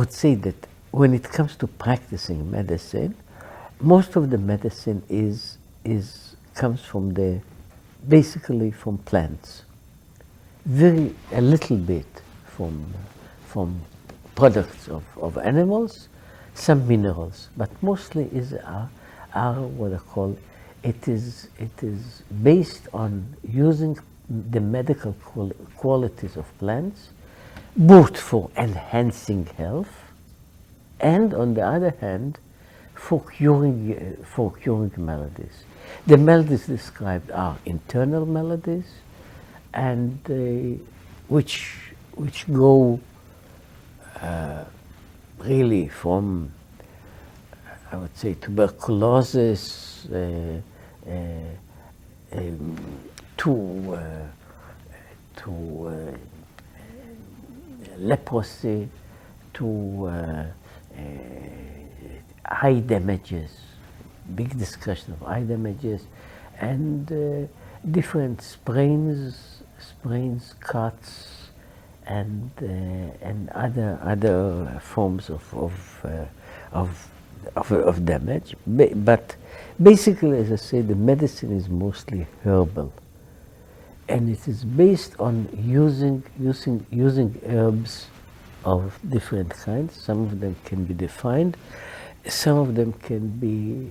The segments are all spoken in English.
would say that when it comes to practicing medicine, most of the medicine comes from basically from plants. A little bit from products of animals, some minerals, but mostly are what I call, it is based on using the medical qualities of plants, both for enhancing health and, on the other hand, for curing maladies. The maladies described are internal maladies, and which go really from, I would say, tuberculosis to leprosy, to eye damages, big discussion of eye damages, and different sprains, cuts, and other forms of damage. But basically, as I say, the medicine is mostly herbal, and it is based on using herbs of different kinds. Some of them can be defined, some of them can be,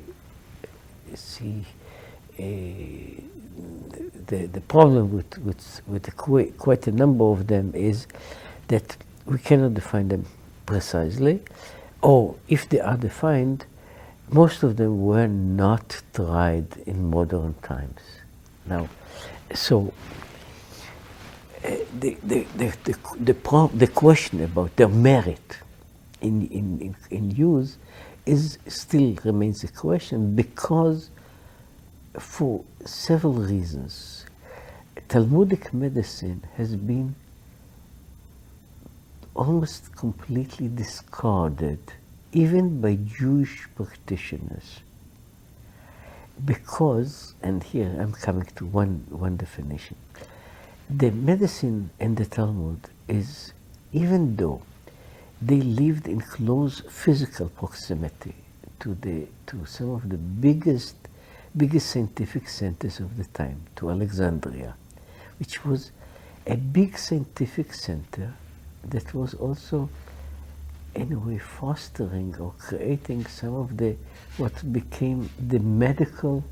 the problem with quite a number of them is that we cannot define them precisely, or if they are defined, most of them were not tried in modern times. Now, so the question about their merit in use still remains a question, because for several reasons, Talmudic medicine has been almost completely discarded, even by Jewish practitioners. Because, and here I'm coming to one definition, the medicine in the Talmud is, even though they lived in close physical proximity to some of the biggest scientific centers of the time, to Alexandria, which was a big scientific center that was also, in a way, fostering or creating some of what became the medical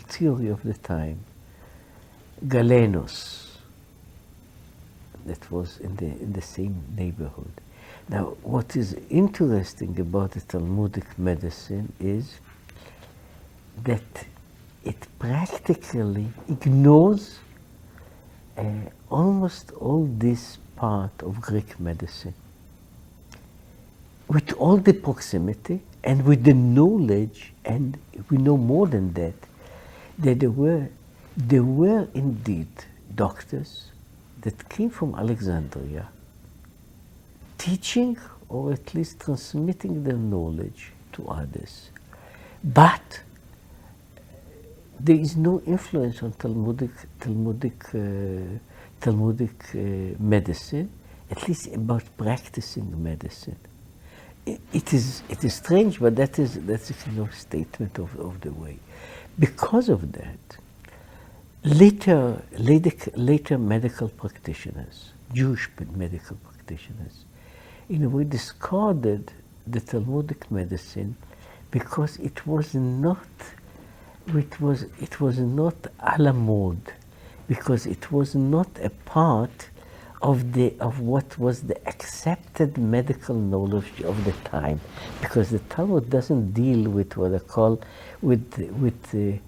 theory of the time. Galenos, that was in the same neighborhood. Now, what is interesting about the Talmudic medicine is that it practically ignores almost all this part of Greek medicine. With all the proximity and with the knowledge, and we know more than that, that there were indeed doctors that came from Alexandria, teaching or at least transmitting their knowledge to others. But there is no influence on Talmudic medicine, at least about practicing medicine. It is strange, but that's a kind of statement of the way. Because of that, later medical practitioners, Jewish medical practitioners, in a way discarded the Talmudic medicine because it was not a la mode, because it was not a part of what was the accepted medical knowledge of the time, because the Talmud doesn't deal with what I call with the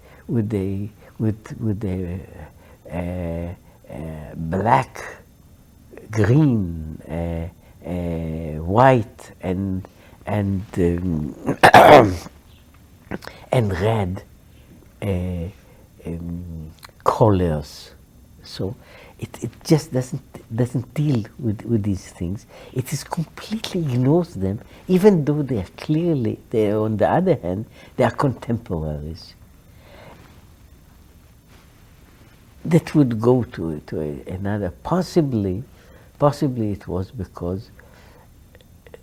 black, green, white, and red colors. So it just doesn't deal with these things. It is completely ignores them, even though they are on the other hand, they are contemporaries. That would go to another, possibly Possibly it was because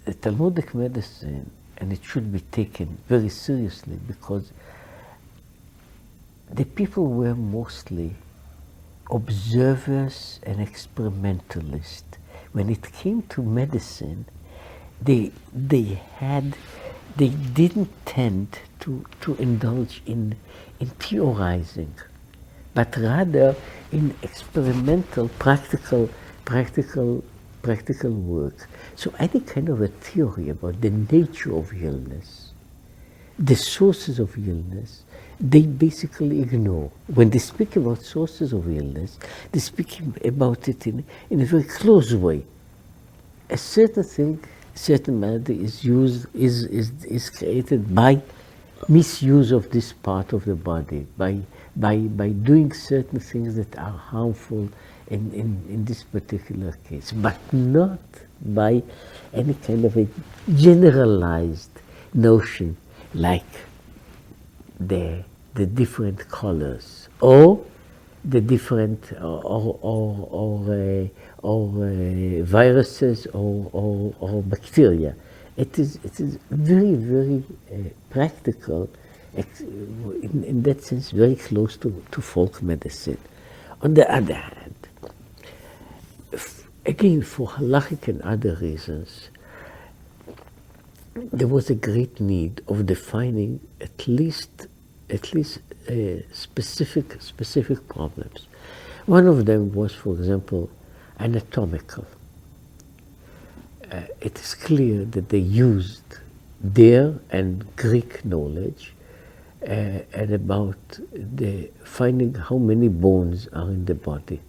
the Talmudic medicine, and it should be taken very seriously, because the people were mostly observers and experimentalists. When it came to medicine, they didn't tend to indulge in theorizing, but rather in experimental, practical work. So any kind of a theory about the nature of illness, the sources of illness, they basically ignore. When they speak about sources of illness, they speak about it in a very close way. A certain thing, certain malady is created by misuse of this part of the body, by doing certain things that are harmful in this particular case, but not by any kind of a generalized notion like the different colors or the different viruses or bacteria. It is very, very practical, in that sense, very close to folk medicine. On the other hand, again, for halachic and other reasons, there was a great need of defining at least specific problems. One of them was, for example, anatomical. It is clear that they used their and Greek knowledge and about the finding how many bones are in the body.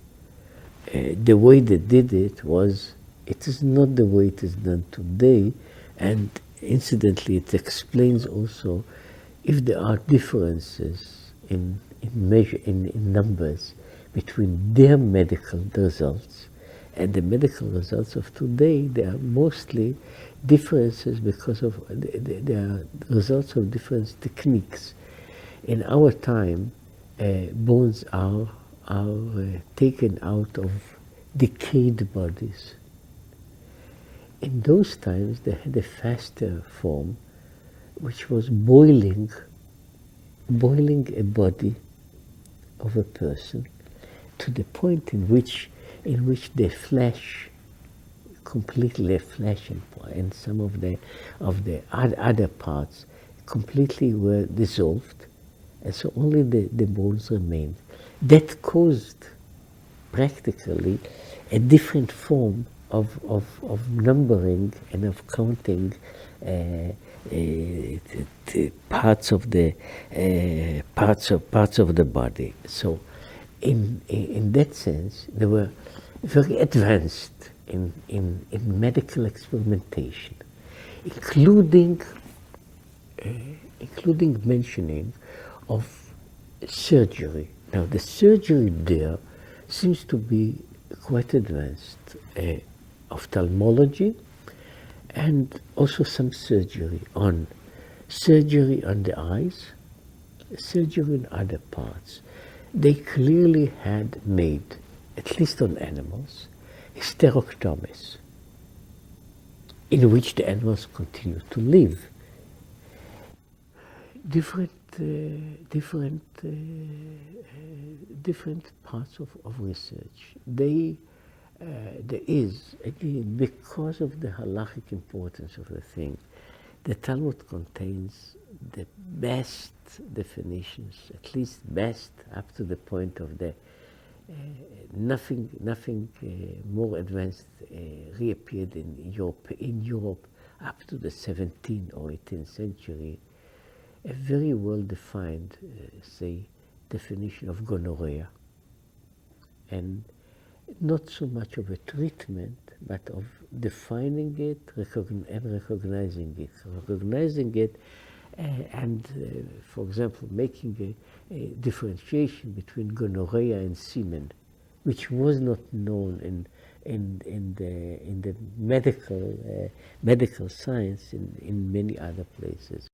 The way they did it is not the way it is done today, and incidentally it explains also if there are differences in numbers between their medical results and the medical results of today. They are mostly differences because of they are results of different techniques. In our time, bones are taken out of decayed bodies. In those times, they had a faster form, which was boiling a body of a person to the point in which the flesh, completely flesh and some of the other parts completely were dissolved, and so only the bones remained. That caused practically a different form of numbering and of counting parts of the body. So, in that sense, they were very advanced in medical experimentation, including mentioning of surgery. Now, the surgery there seems to be quite advanced, ophthalmology, and also some surgery on the eyes, surgery on other parts. They clearly had made, at least on animals, hysterectomies, in which the animals continue to live. Different parts of research. There is, again, because of the halachic importance of the thing, the Talmud contains the best definitions, at least best up to the point of the nothing more advanced reappeared in Europe up to the 17th or 18th century. A very well-defined, definition of gonorrhea, and not so much of a treatment, but of defining it and recognizing it, and for example, making a differentiation between gonorrhea and semen, which was not known in the medical science in many other places.